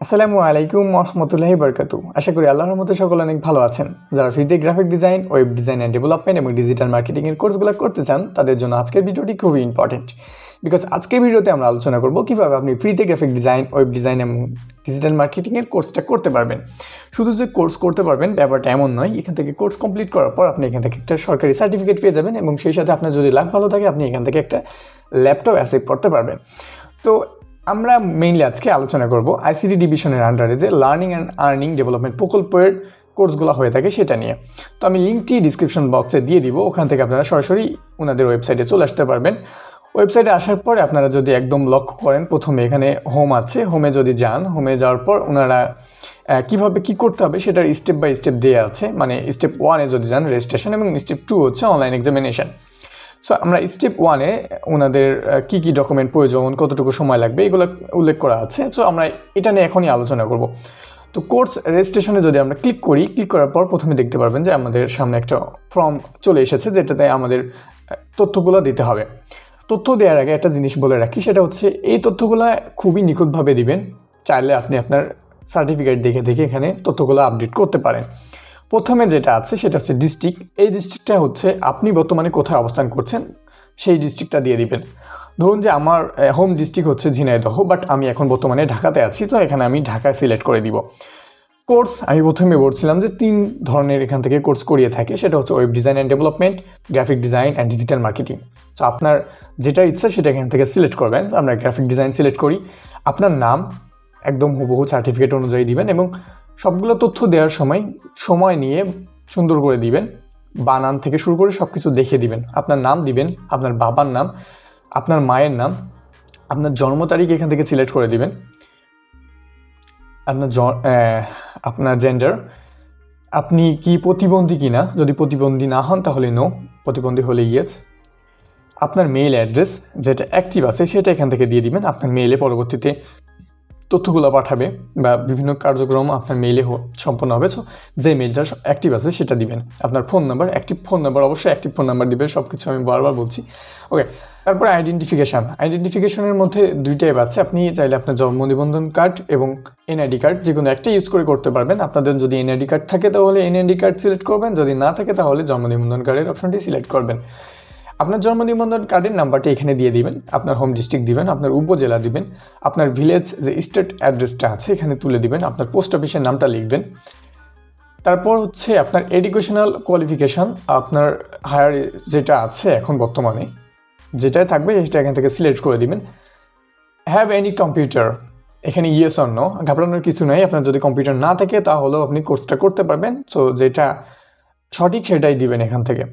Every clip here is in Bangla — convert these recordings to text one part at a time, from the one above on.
আসসালামু আলাইকুম রহমতুল্লাহি বরকাতু। আশা করি আল্লাহর মতো সকলে অনেক ভালো আছেন। যারা ফ্রিতে graphic design, web design and development এবং ডিজিটাল মার্কেটিংয়ের কোর্সগুলো করতে চান তাদের জন্য আজকের ভিডিওটি খুবই ইম্পর্টেন্ট। বিকজ আজকের ভিডিওতে আমরা আলোচনা করব কীভাবে আপনি ফ্রিতে গ্রাফিক ডিজাইন, ওয়েব ডিজাইন এবং ডিজিটাল মার্কেটিংয়ের কোর্সটা করতে পারবেন। শুধু যে কোর্স করতে পারবেন ব্যাপারটা এমন নয়। এখান থেকে কোর্স কমপ্লিট করার পর আপনি এখান থেকে একটা সরকারি সার্টিফিকেট পেয়ে যাবেন এবং সেই সাথে আপনার যদি লাক ভালো থাকে আপনি এখান থেকে একটা ল্যাপটপ অ্যাসেপ্ট করতে পারবেন। তো আমরা মেইনলি আজকে আলোচনা করব আইসিটি ডিভিশনের আন্ডারে যে লার্নিং অ্যান্ড আর্নিং ডেভেলপমেন্ট প্রকল্পের কোর্সগুলো হয়ে থাকে সেটা নিয়ে। তো আমি লিঙ্কটি ডিসক্রিপশন বক্সে দিয়ে দিব, ওখান থেকে আপনারা সরাসরি ওনাদের ওয়েবসাইটে চলে আসতে পারবেন। ওয়েবসাইটে আসার পরে আপনারা যদি একদম লক্ষ্য করেন, প্রথমে এখানে হোম আছে, হোমে যদি যান, হোমে যাওয়ার পর ওনারা কীভাবে কী করতে হবে সেটার স্টেপ বাই স্টেপ দেওয়া আছে। মানে স্টেপ 1-এ যদি যান রেজিস্ট্রেশন এবং স্টেপ 2 হচ্ছে অনলাইন এক্সামিনেশন। সো আমরা স্টেপ 1-এ ওনাদের কী কী ডকুমেন্ট প্রয়োজন, কতটুকু সময় লাগবে এগুলো উল্লেখ করা আছে। সো আমরা এটা নিয়ে এখনই আলোচনা করব। তো কোর্স রেজিস্ট্রেশনে যদি আমরা ক্লিক করার পর প্রথমে দেখতে পারবেন যে আমাদের সামনে একটা ফর্ম চলে এসেছে, যেটাতে আমাদের তথ্যগুলো দিতে হবে। তথ্য দেওয়ার আগে একটা জিনিস বলে রাখি, সেটা হচ্ছে এই তথ্যগুলো খুবই নিখুঁতভাবে দিবেন। চাইলে আপনি আপনার সার্টিফিকেট দেখে এখানে তথ্যগুলো আপডেট করতে পারেন। প্রথমে যেটা আছে সেটা হচ্ছে ডিস্ট্রিক্ট। এই ডিস্ট্রিক্টটা হচ্ছে আপনি বর্তমানে কোথায় অবস্থান করছেন সেই ডিস্ট্রিক্টটা দিয়ে দিবেন। ধরুন যে আমার হোম ডিস্ট্রিক্ট হচ্ছে ঝিনাইদহ, বাট আমি এখন বর্তমানে ঢাকাতে আছি, তো এখানে আমি ঢাকা সিলেক্ট করে দিব। কোর্স আমি প্রথমে বলছিলাম যে 3 ধরনের এখান থেকে কোর্স করিয়ে থাকে, সেটা হচ্ছে web design and development, graphic design and digital marketing. তো আপনার যেটা ইচ্ছা সেটা এখান থেকে সিলেক্ট করবেন। আমরা গ্রাফিক ডিজাইন সিলেক্ট করি। আপনার নাম একদম হুবহু সার্টিফিকেট অনুযায়ী দিবেন এবং সবগুলো তথ্য দেওয়ার সময় নিয়ে সুন্দর করে দিবেন। বানান থেকে শুরু করে সব কিছু দেখে দিবেন। আপনার নাম দিবেন, আপনার বাবার নাম, আপনার মায়ের নাম, আপনার জন্ম তারিখ এখান থেকে সিলেক্ট করে দিবেন, আপনার জেন্ডার, আপনি কি প্রতিবন্ধী কিনা, যদি প্রতিবন্ধী না হন তাহলে নো, প্রতিবন্ধী হলে ইয়েস। আপনার মেইল অ্যাড্রেস যেটা অ্যাক্টিভ আছে সেটা এখান থেকে দিয়ে দিবেন। আপনার মেইলে পরবর্তীতে তথ্যগুলো পাঠাবে বা বিভিন্ন কার্যক্রম আপনার মেইলে সম্পন্ন হবে। সো যে মেইলটা অ্যাক্টিভ আছে সেটা দিবেন। আপনার phone number, active phone number, অবশ্যই অ্যাক্টিভ ফোন নাম্বার দিবেন। সব কিছু আমি বারবার বলছি, ওকে। তারপরে আইডেন্টিফিকেশনের মধ্যে 2 টাইপ আছে। আপনি চাইলে আপনার জন্ম নিবন্ধন কার্ড এবং এনআইডি কার্ড যে কোনো একটা ইউজ করতে পারবেন। আপনাদের যদি এনআইডি কার্ড থাকে তাহলে এনআইডি কার্ড সিলেক্ট করবেন, যদি না থাকে তাহলে জন্ম নিবন্ধন কার্ডের অপশনটি সিলেক্ট করবেন। আপনার জন্ম নিবন্ধন কার্ডের নাম্বারটি এখানে দিয়ে দিবেন, আপনার হোম ডিস্ট্রিক্ট দিবেন, আপনার উপজেলা দিবেন, আপনার ভিলেজ যে স্টেট অ্যাড্রেসটা আছে এখানে তুলে দিবেন, আপনার পোস্ট অফিসের নামটা লিখবেন। তারপর হচ্ছে আপনার এডুকেশনাল কোয়ালিফিকেশান, আপনার হায়ার যেটা আছে এখন বর্তমানে যেটাই থাকবে সেটা এখান থেকে সিলেক্ট করে দিবেন। হ্যাভ এনি কম্পিউটার, এখানে ইয়েস অর নো, ঘাবড়ানোর কিছু নেই। আপনার যদি কম্পিউটার না থাকে তাহলেও আপনি কোর্সটা করতে পারবেন। সো যেটা সঠিক সেটাই দিবেন এখান থেকে।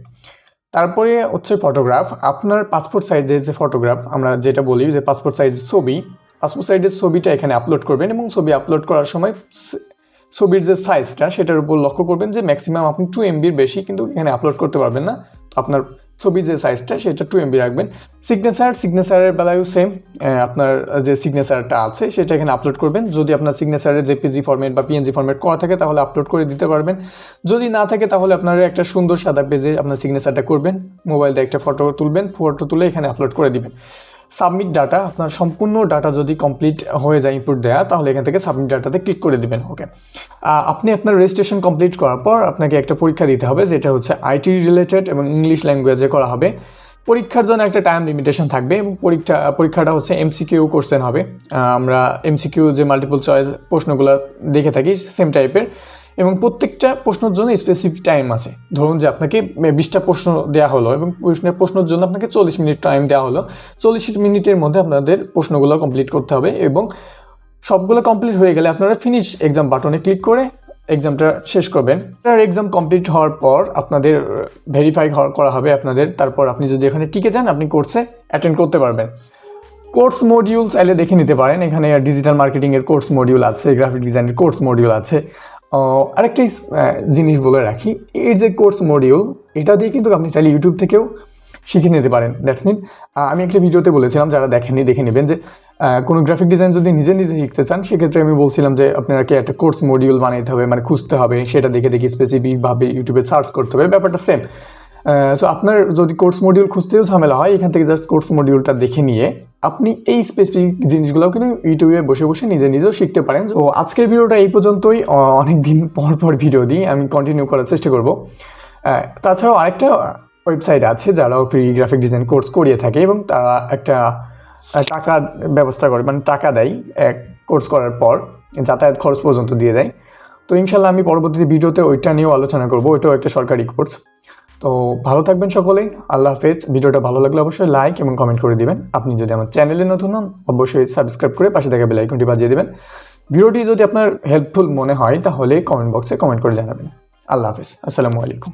তারপরে হচ্ছে ফটোগ্রাফ, আপনার পাসপোর্ট সাইজের যে ফটোগ্রাফ, আমরা যেটা বলি যে পাসপোর্ট সাইজের ছবি, পাসপোর্ট সাইজের ছবিটা এখানে আপলোড করবেন এবং ছবি আপলোড করার সময় ছবির যে সাইজটা সেটার উপর লক্ষ্য করবেন যে ম্যাক্সিমাম আপনি 2 MBর বেশি কিন্তু এখানে আপলোড করতে পারবেন না। তো আপনার ছবির যে সাইজটা সেটা 2 MB রাখবেন। সিগনেচারের বেলায়ও সেম, আপনার যে সিগনেচারটা আছে সেটা এখানে আপলোড করবেন। যদি আপনার সিগনেচারের জেপিজি ফরম্যাট বা পিএনজি ফরম্যাট করা থাকে তাহলে আপলোড করে দিতে পারবেন। যদি না থাকে তাহলে আপনারা একটা সুন্দর সাদা পেজে আপনার সিগনেচারটা করবেন, মোবাইল দিয়ে একটা ফটো তুলবেন, ফটো তুলে এখানে আপলোড করে দিবেন। সাবমিট ডাটা, আপনার সম্পূর্ণ ডাটা যদি কমপ্লিট হয়ে যায় ইনপুট দেওয়া, তাহলে এখান থেকে সাবমিট ডাটাতে ক্লিক করে দিবেন, ওকে। আপনি আপনার রেজিস্ট্রেশন কমপ্লিট করার পর আপনাকে একটা পরীক্ষা দিতে হবে, যেটা হচ্ছে আইটি রিলেটেড এবং ইংলিশ ল্যাঙ্গুয়েজে করা হবে। পরীক্ষার জন্য একটা টাইম লিমিটেশন থাকবে এবং পরীক্ষাটা হচ্ছে MCQ কোশ্চেন হবে। আমরা MCQ যে মাল্টিপল চয়েস প্রশ্নগুলো দেখে থাকি সেম টাইপের, এবং প্রত্যেকটা প্রশ্নের জন্য স্পেসিফিক টাইম আছে। ধরুন যে আপনাকে 20টা প্রশ্ন দেওয়া হলো এবং প্রশ্নের জন্য আপনাকে 40 মিনিট টাইম দেওয়া হলো। 40 মিনিটের মধ্যে আপনাদের প্রশ্নগুলো কমপ্লিট করতে হবে এবং সবগুলো কমপ্লিট হয়ে গেলে আপনারা ফিনিশ এক্সাম বাটনে ক্লিক করে এক্সামটা শেষ করবেন। আপনার এক্সাম কমপ্লিট হওয়ার পর আপনাদের ভেরিফাই করা হবে আপনাদের। তারপর আপনি যদি এখানে টিকে যান আপনি কোর্সে অ্যাটেন্ড করতে পারবেন। কোর্স মডিউল চাইলে দেখে নিতে পারেন, এখানে ডিজিটাল মার্কেটিংয়ের কোর্স মডিউল আছে, গ্রাফিক ডিজাইনের কোর্স মডিউল আছে। আরেকটা জিনিস বলে রাখি, এই যে কোর্স মডিউল এটা দিয়ে কিন্তু আপনি চাইলে ইউটিউব থেকেও শিখে নিতে পারেন। দ্যাটস মিন আমি একটা ভিডিওতে বলেছিলাম, যারা দেখেননি দেখে নেবেন, যে কোনো গ্রাফিক ডিজাইন যদি নিজে শিখতে চান সেক্ষেত্রে আমি বলছিলাম যে আপনাকে একটা কোর্স মডিউল বানাইতে হবে, মানে খুঁজতে হবে, সেটা দেখে স্পেসিফিকভাবে ইউটিউবে সার্চ করতে হবে, ব্যাপারটা সেম। সো আপনার যদি কোর্স মডিউল খুঁজতেও ঝামেলা হয় এখান থেকে জাস্ট কোর্স মডিউলটা দেখে নিয়ে আপনি এই স্পেসিফিক জিনিসগুলো কিন্তু ইউটিউবে বসে বসে নিজেও শিখতে পারেন। তো আজকের ভিডিওটা এই পর্যন্তই। অনেক দিন পর ভিডিও দিই, আমি কন্টিনিউ করার চেষ্টা করব। তাছাড়াও আরেকটা ওয়েবসাইট আছে যারাও ফ্রি গ্রাফিক ডিজাইন কোর্স করিয়ে থাকে এবং তারা একটা টাকার ব্যবস্থা করে, মানে টাকা দেয় কোর্স করার পর, যাতায়াত খরচ পর্যন্ত দিয়ে দেয়। তো ইনশাল্লাহ আমি পরবর্তী ভিডিওতে ওইটা নিয়েও আলোচনা করবো, ওইটাও একটা সরকারি কোর্স। তো ভালো থাকবেন সকলেই, আল্লাহ হাফেজ। ভিডিওটা ভালো লাগলে অবশ্যই লাইক এবং কমেন্ট করে দিবেন। আপনি যদি আমার চ্যানেলে নতুন হন অবশ্যই সাবস্ক্রাইব করে পাশে থাকা বেল আইকনটি বাজিয়ে দেবেন। ভিডিওটি যদি আপনার হেল্পফুল মনে হয় তাহলে কমেন্ট বক্সে কমেন্ট করে জানাবেন। আল্লাহ হাফেজ, আসসালামু আলাইকুম।